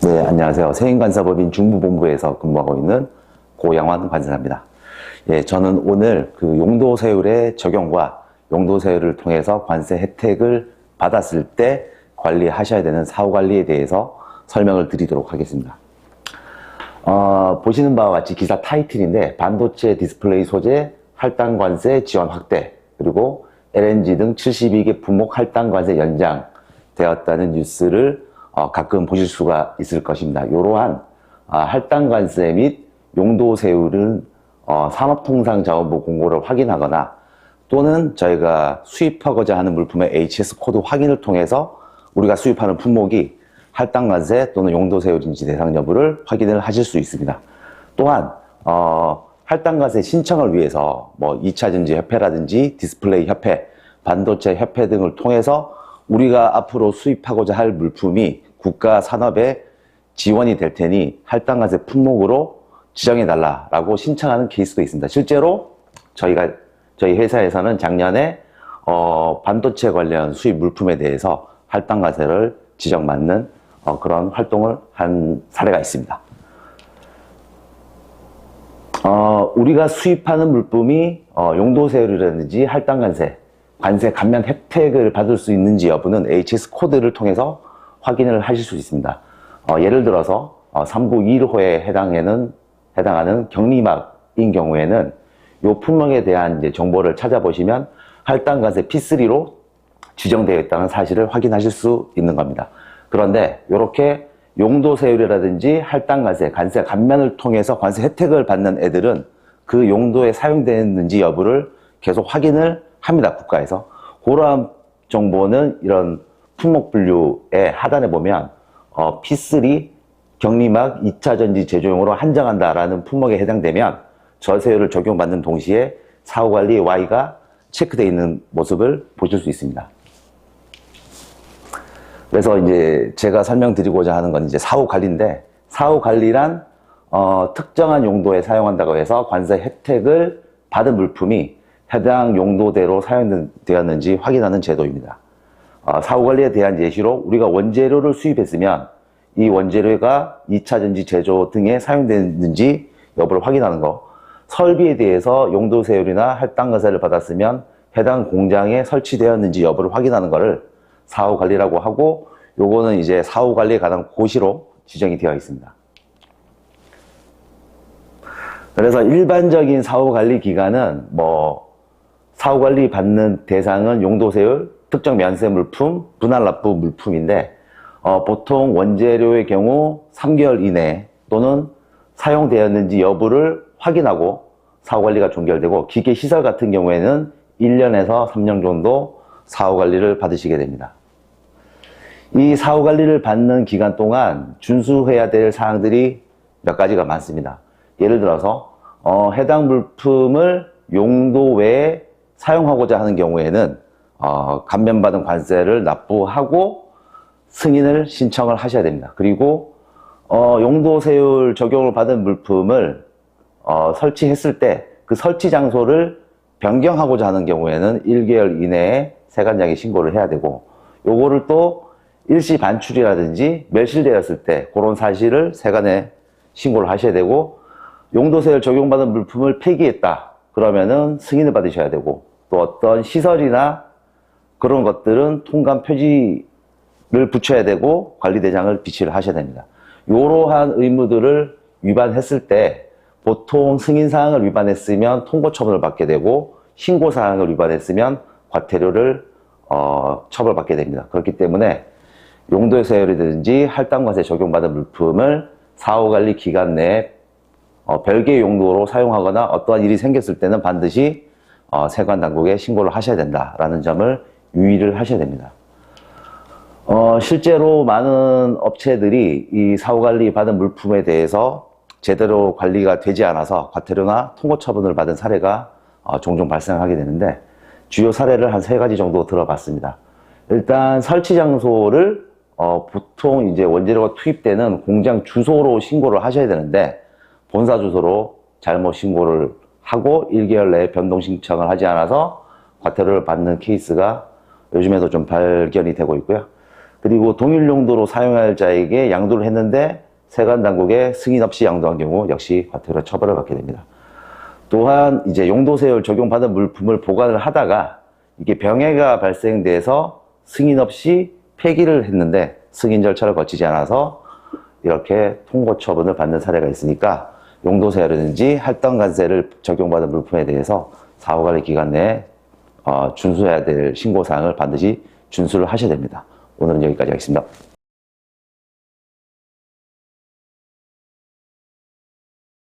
네, 안녕하세요. 세인관사법인 중부본부에서 근무하고 있는 고양환 관사입니다. 예, 저는 오늘 그 용도세율의 적용과 용도세율을 통해서 관세 혜택을 받았을 때 관리하셔야 되는 사후관리에 대해서 설명을 드리도록 하겠습니다. 보시는 바와 같이 기사 타이틀인데, 반도체 디스플레이 소재 할당관세 지원 확대, 그리고 LNG 등 72개 품목 할당관세 연장되었다는 뉴스를 가끔 보실 수가 있을 것입니다. 이러한 할당관세 및 용도세율은 산업통상자원부 공고를 확인하거나 또는 저희가 수입하고자 하는 물품의 HS 코드 확인을 통해서 우리가 수입하는 품목이 할당관세 또는 용도세율인지 대상 여부를 확인을 하실 수 있습니다. 또한 할당관세 신청을 위해서 뭐 2차전지 협회라든지 디스플레이 협회, 반도체 협회 등을 통해서 우리가 앞으로 수입하고자 할 물품이 국가 산업에 지원이 될 테니 할당관세 품목으로 지정해 달라라고 신청하는 케이스도 있습니다. 실제로 저희 회사에서는 작년에 반도체 관련 수입 물품에 대해서 할당관세를 지정받는 그런 활동을 한 사례가 있습니다. 우리가 수입하는 물품이 용도세율이라든지 할당관세, 관세 감면 혜택을 받을 수 있는지 여부는 HS 코드를 통해서 확인을 하실 수 있습니다. 예를 들어서 3915호에 해당하는 격리막인 경우에는 이 품목에 대한 이제 정보를 찾아보시면 할당관세 P3로 지정되어 있다는 사실을 확인하실 수 있는 겁니다. 그런데 이렇게 용도세율이라든지 할당관세, 관세 감면을 통해서 관세 혜택을 받는 애들은 그 용도에 사용되는지 여부를 계속 확인을 합니다, 국가에서. 그러한 정보는 이런 품목 분류의 하단에 보면 P3 격리막 2차전지 제조용으로 한정한다라는 품목에 해당되면 저세율을 적용받는 동시에 사후관리 Y가 체크되어 있는 모습을 보실 수 있습니다. 그래서 이제 제가 설명드리고자 하는 건 이제 사후관리인데, 사후관리란 특정한 용도에 사용한다고 해서 관세 혜택을 받은 물품이 해당 용도대로 사용되었는지 확인하는 제도입니다. 사후관리에 대한 예시로 우리가 원재료를 수입했으면 이 원재료가 2차전지 제조 등에 사용됐는지 여부를 확인하는 거, 설비에 대해서 용도세율이나 할당관세를 받았으면 해당 공장에 설치되었는지 여부를 확인하는 것을 사후관리라고 하고, 요거는 이제 사후관리에 관한 고시로 지정이 되어 있습니다. 그래서 일반적인 사후관리 기간은 사후관리 받는 대상은 용도세율, 특정 면세 물품, 분할납부 물품인데 보통 원재료의 경우 3개월 이내 또는 사용되었는지 여부를 확인하고 사후관리가 종결되고, 기계시설 같은 경우에는 1년에서 3년 정도 사후관리를 받으시게 됩니다. 이 사후관리를 받는 기간 동안 준수해야 될 사항들이 몇 가지가 많습니다. 예를 들어서 해당 물품을 용도 외에 사용하고자 하는 경우에는 감면받은 관세를 납부하고 승인을 신청을 하셔야 됩니다. 그리고 용도세율 적용을 받은 물품을 설치했을 때 그 설치 장소를 변경하고자 하는 경우에는 1개월 이내에 세관장에 신고를 해야 되고, 요거를 또 일시 반출이라든지 멸실되었을 때 그런 사실을 세관에 신고를 하셔야 되고, 용도세율 적용받은 물품을 폐기했다 그러면은 승인을 받으셔야 되고, 또 어떤 시설이나 그런 것들은 통관 표지를 붙여야 되고 관리대장을 비치를 하셔야 됩니다. 이러한 의무들을 위반했을 때 보통 승인사항을 위반했으면 통고처분을 받게 되고, 신고사항을 위반했으면 과태료를 처벌받게 됩니다. 그렇기 때문에 용도세율이든지 할당관세 적용받은 물품을 사후관리 기간 내에 별개의 용도로 사용하거나 어떠한 일이 생겼을 때는 반드시 세관당국에 신고를 하셔야 된다라는 점을 유의를 하셔야 됩니다. 실제로 많은 업체들이 이 사후관리 받은 물품에 대해서 제대로 관리가 되지 않아서 과태료나 통고처분을 받은 사례가 종종 발생하게 되는데, 주요 사례를 한 3가지 정도 들어봤습니다. 일단 설치 장소를 보통 이제 원재료가 투입되는 공장 주소로 신고를 하셔야 되는데, 본사 주소로 잘못 신고를 하고 1개월 내에 변동 신청을 하지 않아서 과태료를 받는 케이스가 요즘에도 좀 발견이 되고 있고요. 그리고 동일 용도로 사용할 자에게 양도를 했는데 세관 당국의 승인 없이 양도한 경우 역시 과태료 처벌을 받게 됩니다. 또한 이제 용도세율 적용받은 물품을 보관을 하다가 이게 병해가 발생돼서 승인 없이 폐기를 했는데 승인 절차를 거치지 않아서 이렇게 통고 처분을 받는 사례가 있으니까 용도세라든지 할당관세를 적용받은 물품에 대해서 사후관리 기간 내에 준수해야 될 신고사항을 반드시 준수를 하셔야 됩니다. 오늘은 여기까지 하겠습니다.